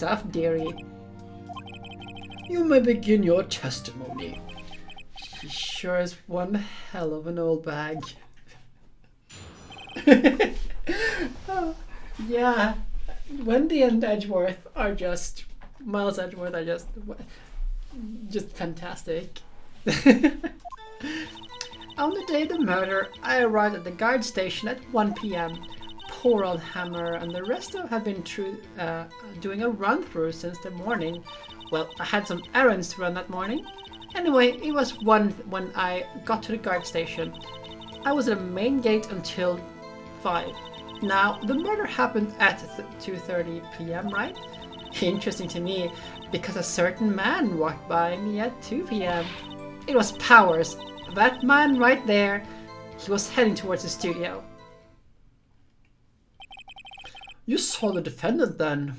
stuff, dearie. You may begin your testimony. She sure is one hell of an old bag. Oh, yeah, Wendy and Edgeworth are just... Miles Edgeworth are just fantastic. On the day of the murder, I arrived at the guard station at 1 p.m. Poor old Hammer and the rest have been doing a run-through since the morning. Well, I had some errands to run that morning. Anyway, it was 1 when I got to the guard station. I was at the main gate until 5. Now, the murder happened at 2:30 p.m., right? Interesting to me, because a certain man walked by me at 2 p.m. It was Powers. That man right there. He was heading towards the studio. You saw the defendant then?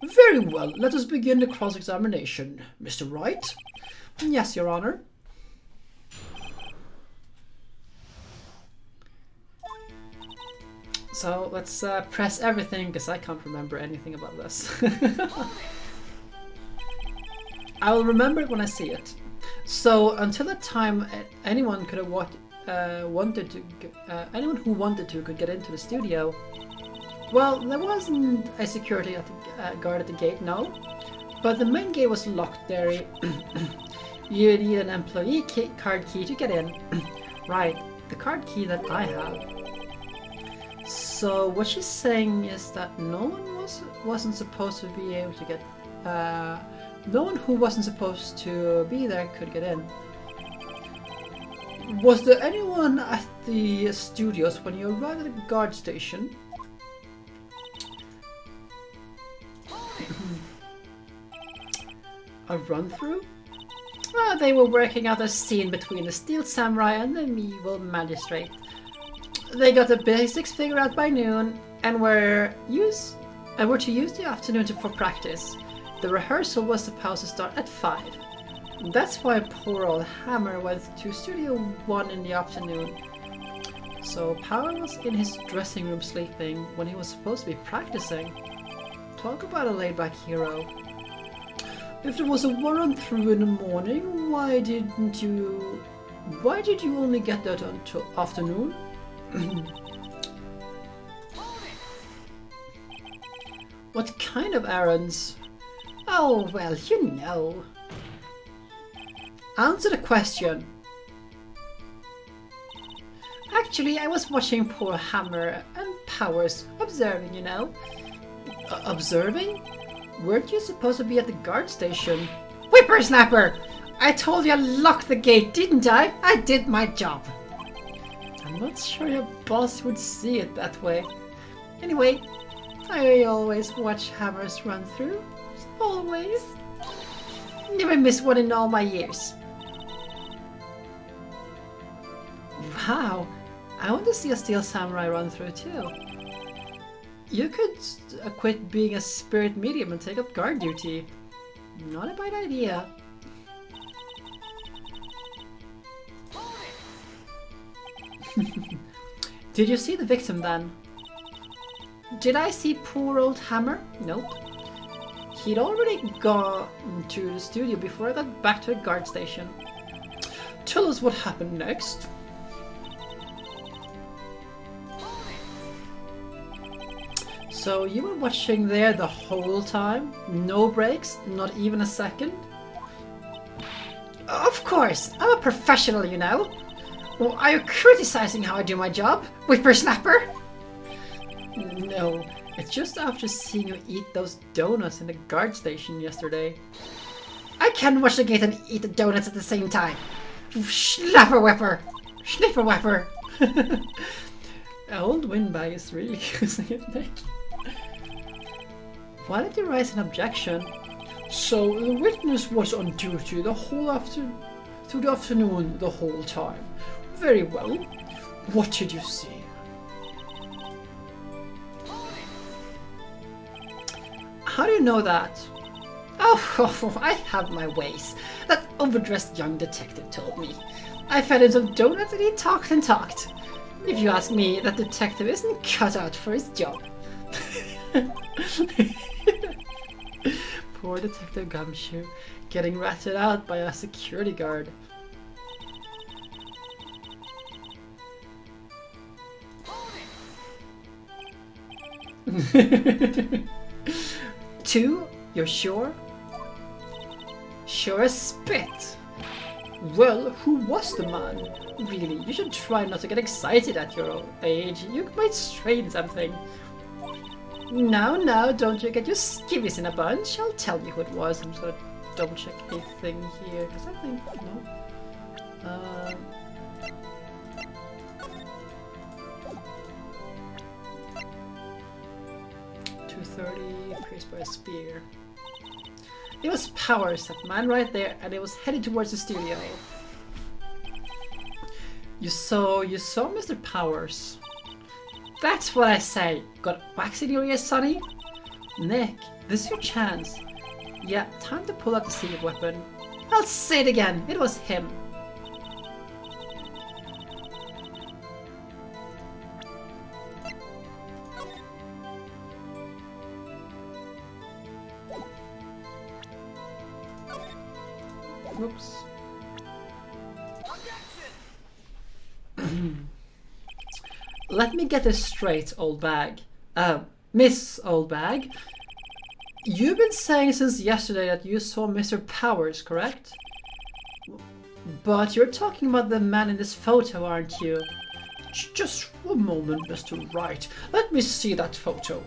Very well, let us begin the cross-examination. Mr. Wright? Yes, Your Honor. So let's press everything, because I can't remember anything about this. I will remember it when I see it. So until that time, anyone could have anyone who wanted to could get into the studio. Well, there wasn't a security guard at the gate, no. But the main gate was locked there. You need an employee card key to get in. Right, the card key that I have. So what she's saying is that no one wasn't supposed to be able to get... no one who wasn't supposed to be there could get in. Was there anyone at the studios when you arrived at the guard station? A run-through? Well, they were working out a scene between the Steel Samurai and the evil magistrate. They got the basics figured out by noon and were to use the afternoon for practice. The rehearsal was supposed to start at 5. That's why poor old Hammer went to Studio 1 in the afternoon. So Power was in his dressing room sleeping when he was supposed to be practicing. Talk about a laid-back hero. If there was a run-through in the morning, why did you only get that until afternoon? What kind of errands? Oh, well, you know. Answer the question. Actually, I was watching poor Hammer and Powers, observing, you know. Observing? Weren't you supposed to be at the guard station? Whippersnapper! I told you I locked the gate, didn't I? I did my job. I'm not sure your boss would see it that way. Anyway, I always watch Hammers run through. Always. Never missed one in all my years. Wow, I want to see a Steel Samurai run through too. You could quit being a spirit medium and take up guard duty. Not a bad idea. Did you see the victim then? Did I see poor old Hammer? Nope. He'd already gone to the studio before I got back to the guard station. Tell us what happened next. So you were watching there the whole time? No breaks? Not even a second? Of course! I'm a professional, you know! Well, are you criticizing how I do my job, whippersnapper? No, it's just after seeing you eat those donuts in the guard station yesterday. I can't watch the gate and eat the donuts at the same time. Snapper whipper! Snipper whipper! Old windbag is really using it, Nick. Why did you raise an objection? So the witness was on duty the whole through the afternoon the whole time. Very well. What did you see? How do you know that? Oh, I have my ways. That overdressed young detective told me. I fed him some donuts and he talked and talked. If you ask me, that detective isn't cut out for his job. poor Detective Gumshoe, getting ratted out by a security guard. Two? You're sure? Sure as spit. Well, who was the man? Really, you should try not to get excited at your old age. You might strain something. Now, don't you get your skivvies in a bunch. I'll tell you who it was. I'm just gonna double check a thing here, because I think, no. 230, pierced by a spear. It was Powers, that man right there, and it was headed towards the studio. You saw Mr. Powers. That's what I say. Got wax in your ears, Sonny? Nick, this is your chance. Yeah, time to pull out the secret weapon. I'll say it again. It was him. Oops. Let me get this straight, old bag. Miss Old Bag. You've been saying since yesterday that you saw Mr. Powers, correct? But you're talking about the man in this photo, aren't you? Just a moment, Mr. Wright. Let me see that photo.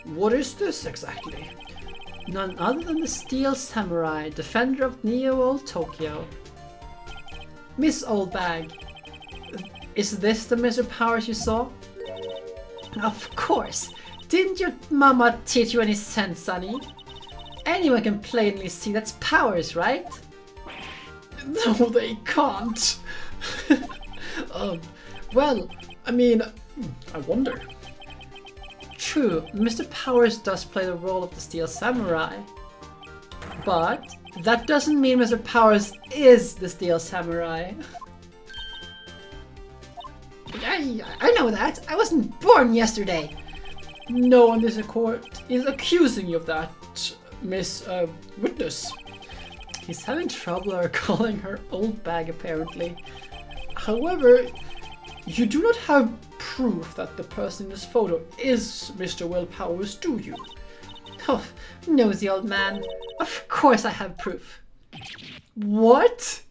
What is this exactly? None other than the Steel Samurai, defender of Neo-Old Tokyo. Miss Old Bag, is this the Mr. Powers you saw? Of course! Didn't your mama teach you any sense, Sonny? Anyone can plainly see that's Powers, right? No, they can't. Well, I mean, I wonder. True, Mr. Powers does play the role of the Steel Samurai. But that doesn't mean Mr. Powers is the Steel Samurai. I know that. I wasn't born yesterday. No one in this court is accusing you of that, Miss Witness. He's having trouble recalling her old bag, apparently. However, you do not have proof that the person in this photo is Mr. Will Powers, do you? Oh, nosy old man. Of course I have proof. What?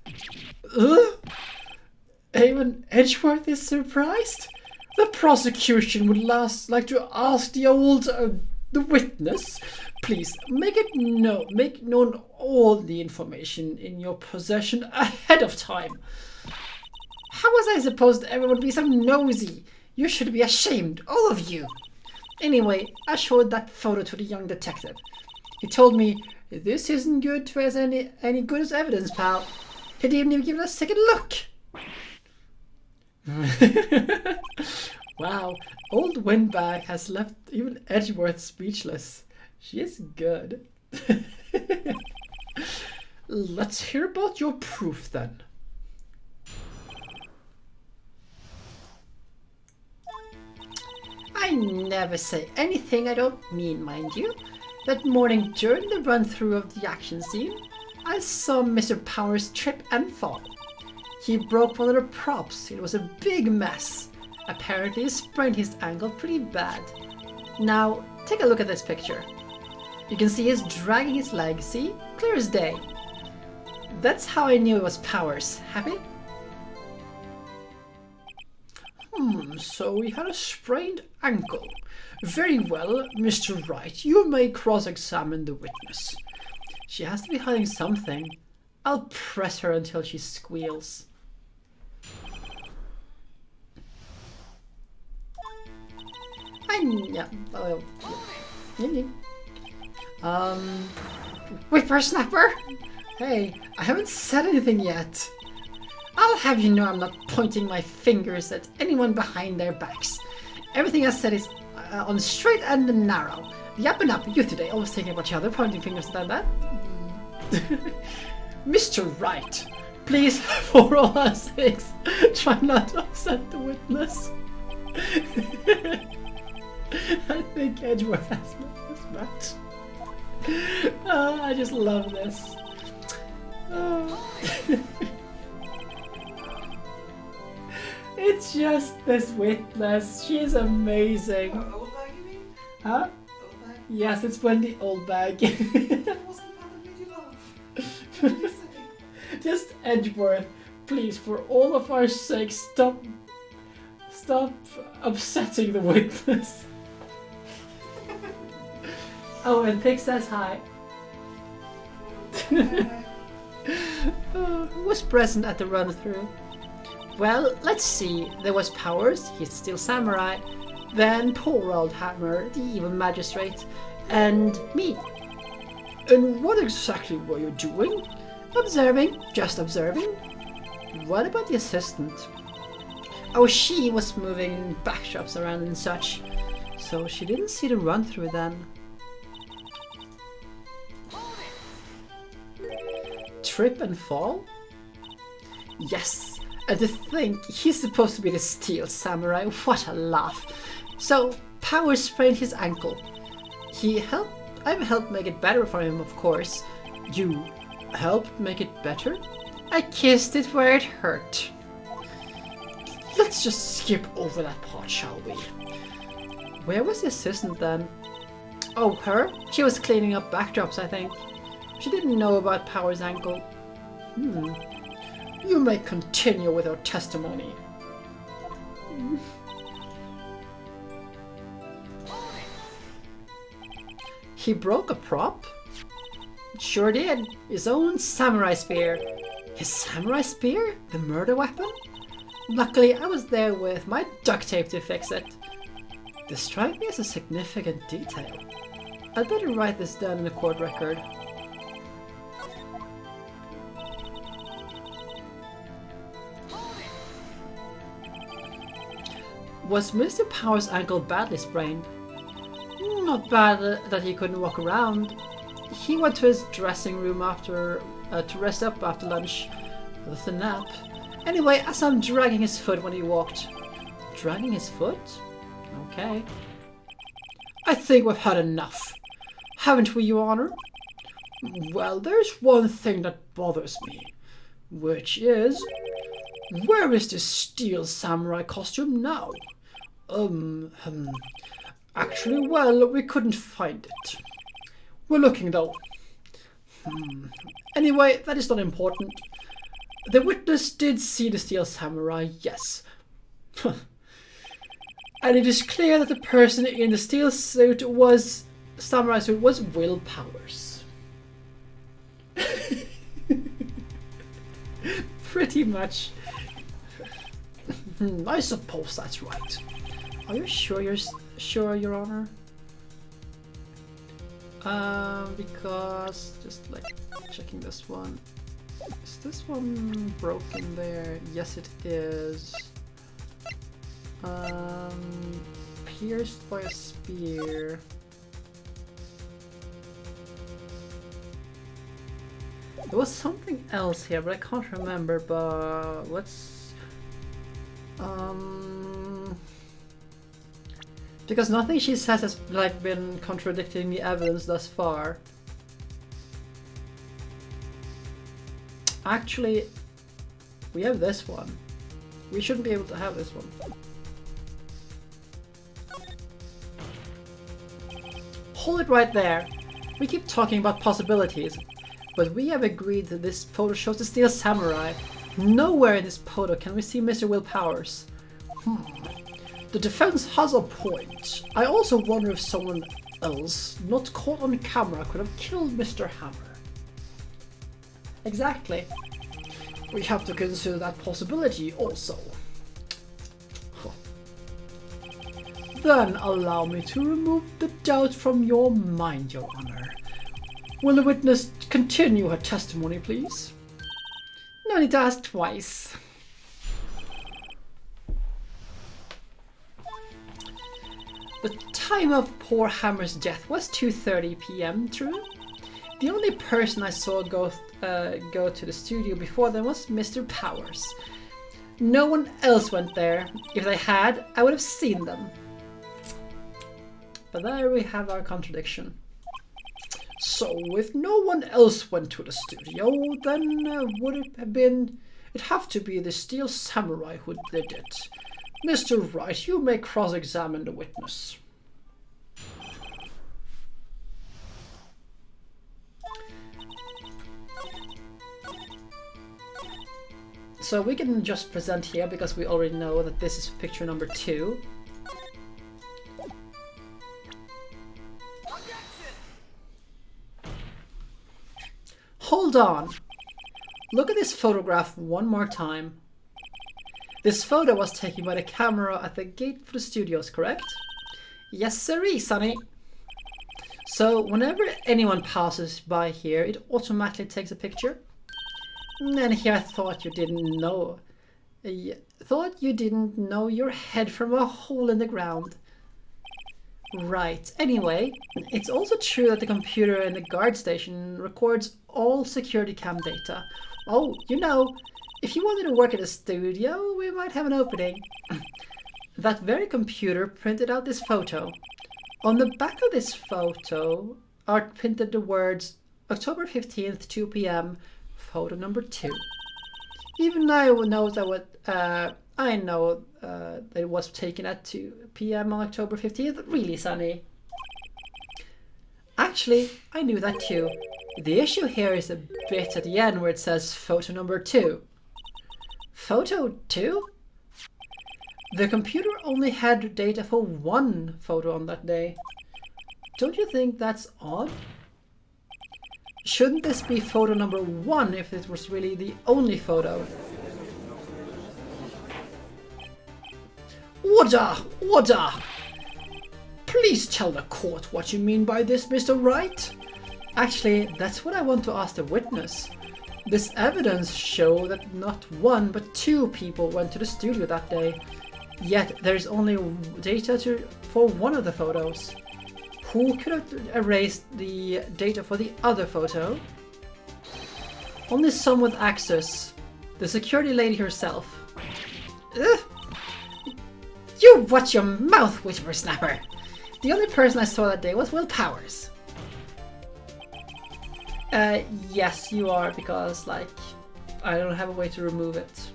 Even Edgeworth is surprised? The prosecution would like to ask the old the witness. Please make known all the information in your possession ahead of time. How was I supposed everyone would be so nosy? You should be ashamed, all of you. Anyway, I showed that photo to the young detective. He told me, this isn't good to as any good as evidence, pal. He didn't even give it a second look. Wow, old Windbag has left even Edgeworth speechless. She is good. Let's hear about your proof then. I never say anything I don't mean, mind you. That morning during the run-through of the action scene, I saw Mr. Powers trip and fall. He broke one of the props. It was a big mess. Apparently he sprained his ankle pretty bad. Now, take a look at this picture. You can see he's dragging his leg, see? Clear as day. That's how I knew it was Powers. Happy? So he had a sprained ankle. Very well, Mr. Wright, you may cross-examine the witness. She has to be hiding something. I'll press her until she squeals. Whippersnapper? Hey, I haven't said anything yet. I'll have you know I'm not pointing my fingers at anyone behind their backs. Everything I said is on the straight and the narrow. The up and up, you today, always thinking about each other, pointing fingers at that. Mr. Wright, please, for all our sakes, try not to upset the witness. I think Edgeworth has this match. I just love this. It's just this witness. She's amazing. Old bag, you mean? Huh? Old bag? Yes, it's Wendy Oldbag. That wasn't the part that made you laugh. What did you say? Just Edgeworth, please, for all of our sakes, stop upsetting the witness. Oh, and Pig says hi. Who was present at the run-through? Well, let's see. There was Powers, he's still samurai, then poor old Hammer, the evil magistrate, and me. And what exactly were you doing? Observing, just observing. What about the assistant? Oh, she was moving backdrops around and such, so she didn't see the run-through then. Trip and fall? Yes. And to think, he's supposed to be the steel samurai, what a laugh. So, Powers sprained his ankle. I've helped make it better for him, of course. You helped make it better? I kissed it where it hurt. Let's just skip over that part, shall we? Where was the assistant then? Oh, her? She was cleaning up backdrops, I think. She didn't know about Powers' ankle. You may continue with your testimony. He broke a prop? Sure did. His own samurai spear. His samurai spear? The murder weapon? Luckily, I was there with my duct tape to fix it. This strikes me as a significant detail. I'd better write this down in the court record. Was Mr. Powers' ankle badly sprained? Not bad that he couldn't walk around. He went to his dressing room after to rest up after lunch with a nap. Anyway, I saw him dragging his foot when he walked. Dragging his foot? Okay. I think we've had enough. Haven't we, Your Honor? Well, there's one thing that bothers me, which is, where is this steel samurai costume now? Actually, well, we couldn't find it. We're looking though. Anyway, that is not important. The witness did see the steel samurai, yes. And it is clear that the person in the steel samurai suit was Will Powers. Pretty much. I suppose that's right. Are you sure Your Honor? Because just like checking this one. Is this one broken there? Yes, it is. Pierced by a spear. There was something else here, but I can't remember. But let's. Because nothing she says has like been contradicting the evidence thus far. Actually, we have this one. We shouldn't be able to have this one. Hold it right there. We keep talking about possibilities, but we have agreed that this photo shows the steel samurai. Nowhere in this photo can we see Mr. Will Powers. The defense has a point. I also wonder if someone else, not caught on camera, could have killed Mr. Hammer. Exactly. We have to consider that possibility also. Then allow me to remove the doubt from your mind, Your Honor. Will the witness continue her testimony, please? No need to ask twice. The time of poor Hammer's death was 2:30 p.m., true? The only person I saw go to the studio before then was Mr. Powers. No one else went there. If they had, I would have seen them. But there we have our contradiction. So, if no one else went to the studio, then would it have been... It'd have to be the Steel Samurai who did it. Mr. Wright, you may cross-examine the witness. So we can just present here because we already know that this is picture number 2. Hold on! Look at this photograph one more time. This photo was taken by the camera at the gate for the studios, correct? Yes, sirree, Sonny. So whenever anyone passes by here, it automatically takes a picture. And here I thought you didn't know. Thought you didn't know your head from a hole in the ground. Right. Anyway, it's also true that the computer in the guard station records all security cam data. Oh, you know, if you wanted to work at a studio, we might have an opening. That very computer printed out this photo. On the back of this photo are printed the words October 15th, 2 p.m. Photo number 2. Even I know that that it was taken at 2 p.m. on October 15th. Really, Sonny? Actually, I knew that too. The issue here is a bit at the end where it says photo number 2. Photo 2? The computer only had data for one photo on that day. Don't you think that's odd? Shouldn't this be photo number 1 if it was really the only photo? Order! Order! Please tell the court what you mean by this, Mr. Wright. Actually, that's what I want to ask the witness. This evidence shows that not 1 but 2 people went to the studio that day. Yet there is only data for one of the photos. Who could have erased the data for the other photo? Only someone with access. The security lady herself. Ugh. You watch your mouth, whippersnapper! The only person I saw that day was Will Powers. Yes, you are, because, like, I don't have a way to remove it.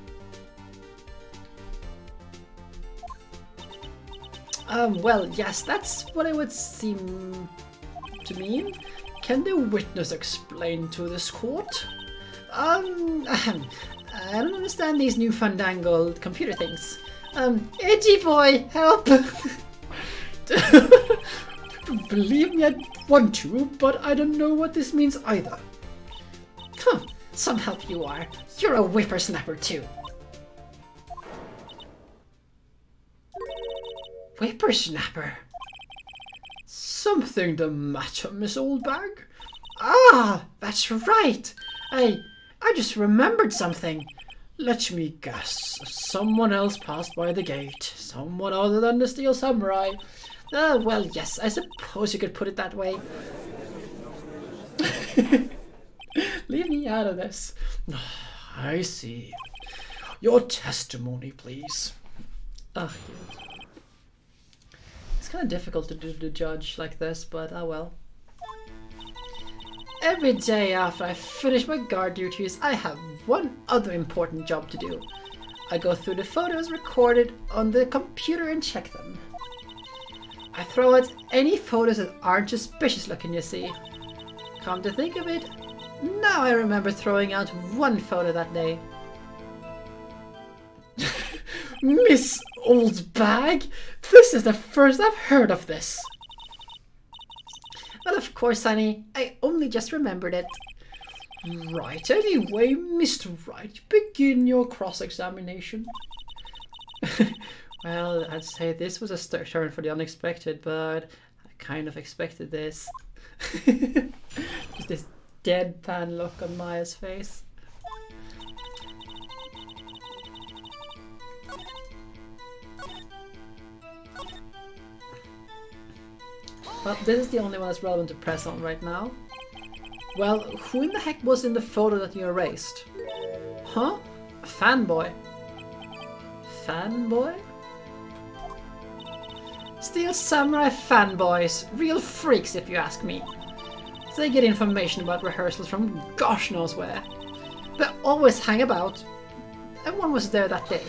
Well, yes, that's what it would seem to mean. Can the witness explain to this court? I don't understand these new fandangled computer things. Edgy boy, help! Believe me, I want to, but I don't know what this means either. Huh, some help you are. You're a whippersnapper too. Whippersnapper? Something the matter, Miss Oldbag? Ah, that's right. I just remembered something. Let me guess. Someone else passed by the gate. Someone other than the Steel Samurai. Well, yes, I suppose you could put it that way. Leave me out of this. I see. Your testimony, please. Oh, good. It's kind of difficult to do the judge like this, but oh well. Every day after I finish my guard duties, I have one other important job to do. I go through the photos recorded on the computer and check them. I throw out any photos that aren't suspicious looking, you see. Come to think of it, now I remember throwing out one photo that day. Miss Oldbag, this is the first I've heard of this. Well, of course, honey, I only just remembered it. Right, anyway, Mr. Wright, begin your cross-examination. Well, I'd say this was a turn for the unexpected, but I kind of expected this. Just this deadpan look on Maya's face. Well, this is the only one that's relevant to press on right now. Well, who in the heck was in the photo that you erased? Huh? A fanboy? Fanboy? Steel Samurai fanboys. Real freaks, if you ask me. They get information about rehearsals from gosh knows where. They always hang about. And one was there that day.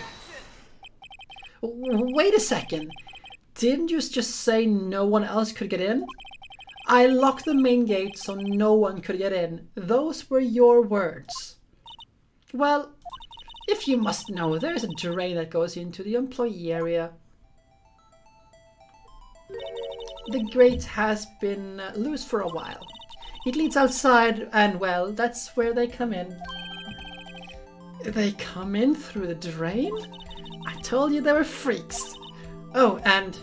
Wait a second. Didn't you just say no one else could get in? I locked the main gate so no one could get in. Those were your words. Well, if you must know, there is a drain that goes into the employee area. The grate has been loose for a while. It leads outside and, well, that's where they come in. They come in through the drain? I told you they were freaks. Oh, and...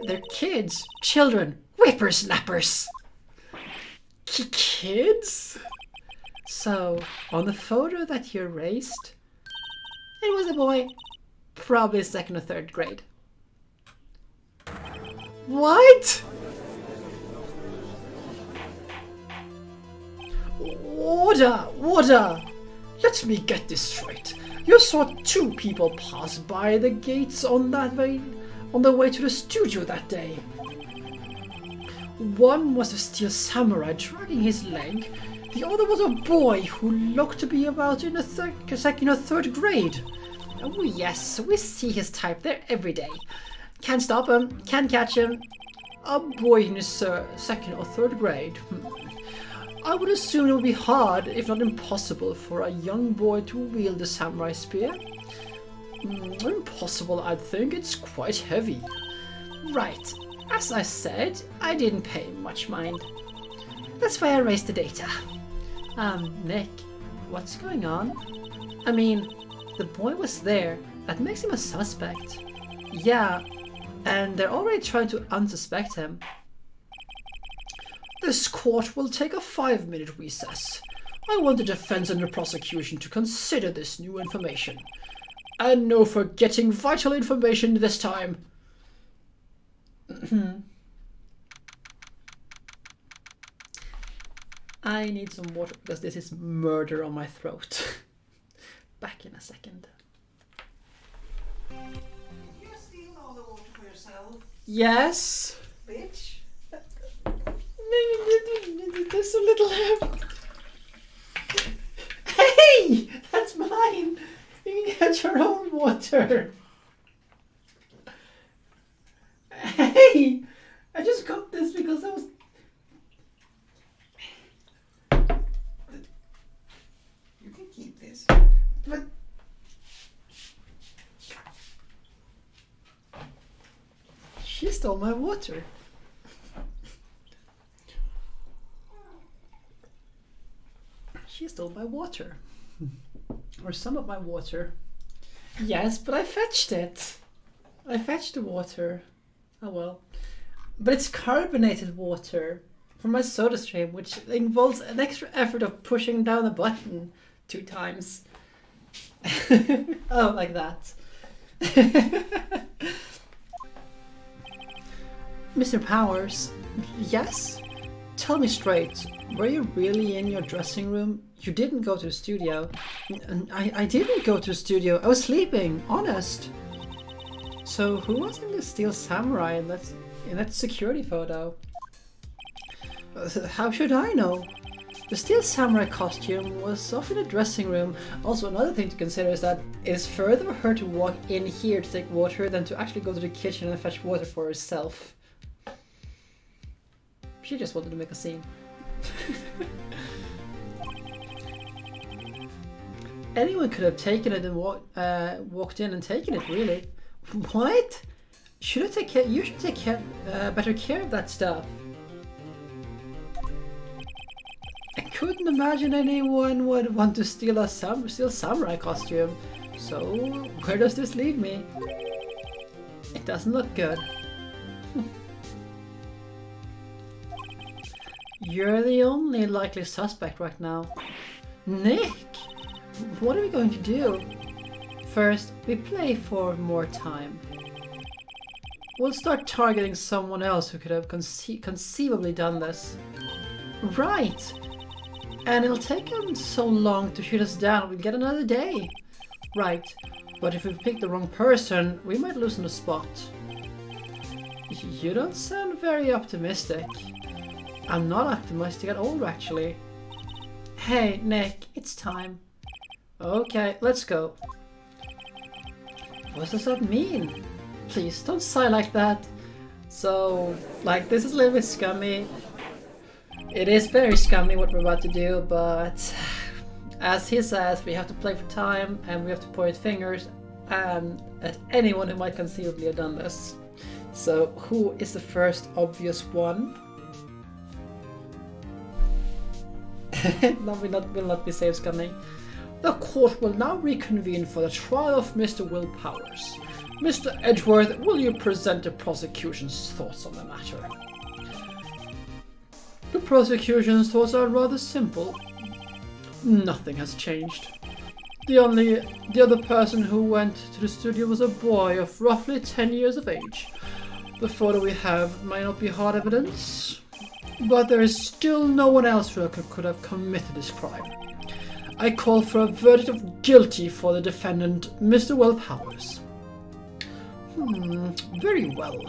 They're kids, children, whippersnappers. Kids? So, on the photo that you erased, it was a boy, probably 2nd or 3rd grade. What? Order! Let me get this straight. You saw 2 people pass by the gates on the way to the studio that day. One was a Steel Samurai dragging his leg. The other was a boy who looked to be about in the 2nd or 3rd grade. Oh yes, we see his type there every day. Can't stop him, can't catch him. A boy in his 2nd or 3rd grade. I would assume it would be hard, if not impossible, for a young boy to wield a samurai spear. Impossible, I'd think. It's quite heavy. Right. As I said, I didn't pay much mind. That's why I erased the data. Nick, what's going on? I mean, the boy was there. That makes him a suspect. Yeah, and they're already trying to unsuspect him. This court will take a 5-minute recess. I want the defense and the prosecution to consider this new information. And no forgetting vital information this time. I need some water because this is murder on my throat. Back in a second. Did you steal all the water for yourself, Yes. bitch? There's a little... Hey! That's mine! You can get your own water. Hey! I just got this because I was... You can keep this. But... She stole my water. She stole my water. Or some of my water. Yes, but I fetched it. I fetched the water. Oh well. But it's carbonated water from my soda stream, which involves an extra effort of pushing down a button 2 times. Oh, like that. Mr. Powers, yes? Tell me straight, were you really in your dressing room? You didn't go to the studio. I didn't go to the studio. I was sleeping, honest. So who was in the Steel Samurai in that security photo? How should I know? The Steel Samurai costume was off in the dressing room. Also, another thing to consider is that it is further for her to walk in here to take water than to actually go to the kitchen and fetch water for herself. She just wanted to make a scene. Anyone could have taken it and walked in and taken it, really. What? You should take better care of that stuff. I couldn't imagine anyone would want to steal a Steel Samurai costume. So, where does this leave me? It doesn't look good. You're the only likely suspect right now. Nick! What are we going to do? First, we play for more time. We'll start targeting someone else who could have conceivably done this. Right! And it'll take them so long to shoot us down, we'll get another day. Right. But if we pick the wrong person, we might lose on the spot. You don't sound very optimistic. I'm not optimistic at all, actually. Hey, Nick, it's time. Okay, let's go. What does that mean? Please, don't sigh like that. So, like, this is a little bit scummy. It is very scummy what we're about to do, but as he says, we have to play for time and we have to point fingers at anyone who might conceivably have done this. So, who is the first obvious one? No, will not be safe scummy. The court will now reconvene for the trial of Mr. Will Powers. Mr. Edgeworth, will you present the prosecution's thoughts on the matter? The prosecution's thoughts are rather simple. Nothing has changed. The other person who went to the studio was a boy of roughly 10 years of age. The photo we have might not be hard evidence, but there is still no one else who could have committed this crime. I call for a verdict of guilty for the defendant, Mr. Will Powers. Very well.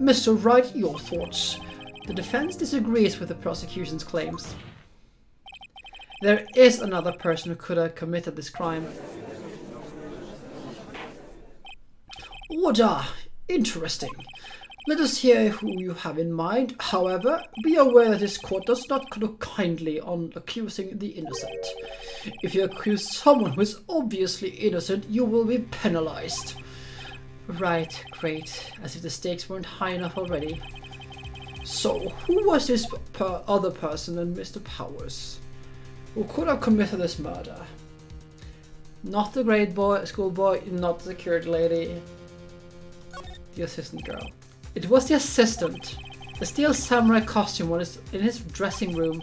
Mr. Wright, your thoughts. The defense disagrees with the prosecution's claims. There is another person who could have committed this crime. Order! Interesting. Let us hear who you have in mind. However, be aware that this court does not look kindly on accusing the innocent. If you accuse someone who is obviously innocent, you will be penalized. Right, great. As if the stakes weren't high enough already. So, who was this other person than Mr. Powers? Who could have committed this murder? Not the grade boy, schoolboy, not the security lady. The assistant girl. It was the assistant. The steel samurai costume was in his dressing room.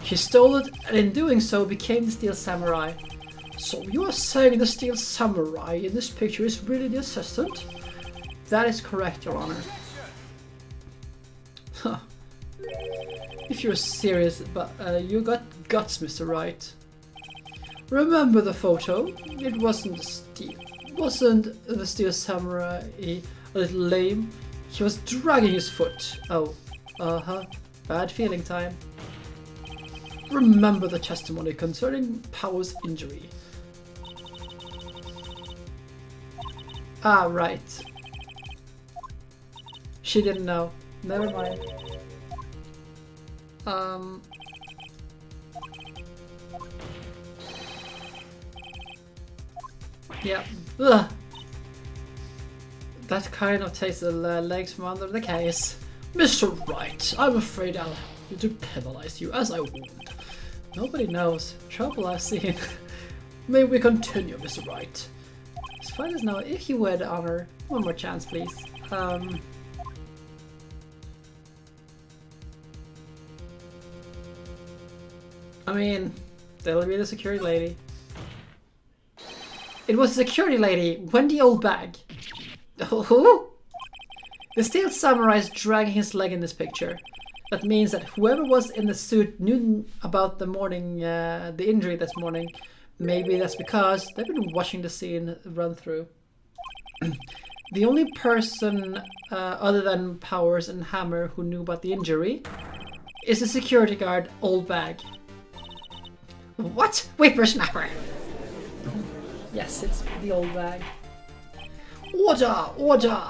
She stole it, and in doing so became the steel samurai. So you are saying the steel samurai in this picture is really the assistant? That is correct, Your Honor. Huh. If you're serious, but you got guts, Mr. Wright. Remember the photo? It wasn't the steel samurai a little lame? He was dragging his foot. Oh, bad feeling time. Remember the testimony concerning Powers' injury. Ah, right. She didn't know. Never mind. Yeah. Ugh. That kind of takes the legs from under the case. Mr. Wright, I'm afraid I'll have to penalize you as I would. Nobody knows. Trouble I've seen. May we continue, Mr. Wright? As far as now, if you would, Honor, one more chance, please. I mean, that'll be the security lady. It was the security lady, Wendy Oldbag. Who? The steel samurai is dragging his leg in this picture. That means that whoever was in the suit knew about the injury this morning. Maybe that's because they've been watching the scene run through. The only person other than Powers and Hammer who knew about the injury is the security guard, Oldbag. What? Whippersnapper! Yes, it's the Oldbag. Order! Order!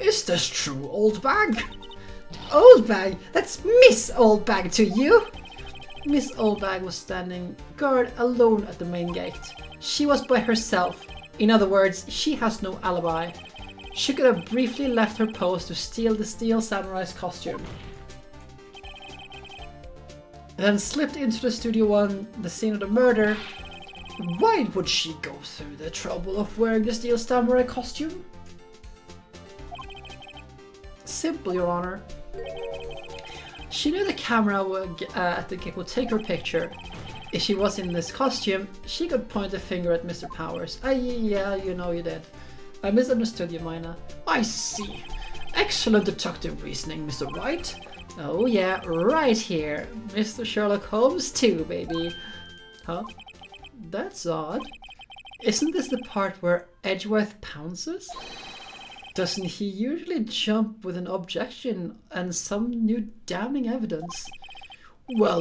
Is this true, Oldbag? Oldbag? That's Miss Oldbag to you! Miss Oldbag was standing guard alone at the main gate. She was by herself. In other words, she has no alibi. She could have briefly left her post to steal the steel samurai's costume. Then slipped into the studio on the scene of the murder. Why would she go through the trouble of wearing the steel samurai costume? Simple, Your Honor. She knew the camera at the gig would take her picture. If she was in this costume, she could point a finger at Mr. Powers. Yeah, you know you did. I misunderstood you, Mina. I see. Excellent deductive reasoning, Mr. Wright. Oh yeah, right here. Mr. Sherlock Holmes too, baby. Huh? That's odd. Isn't this the part where Edgeworth pounces? Doesn't he usually jump with an objection and some new damning evidence? Well,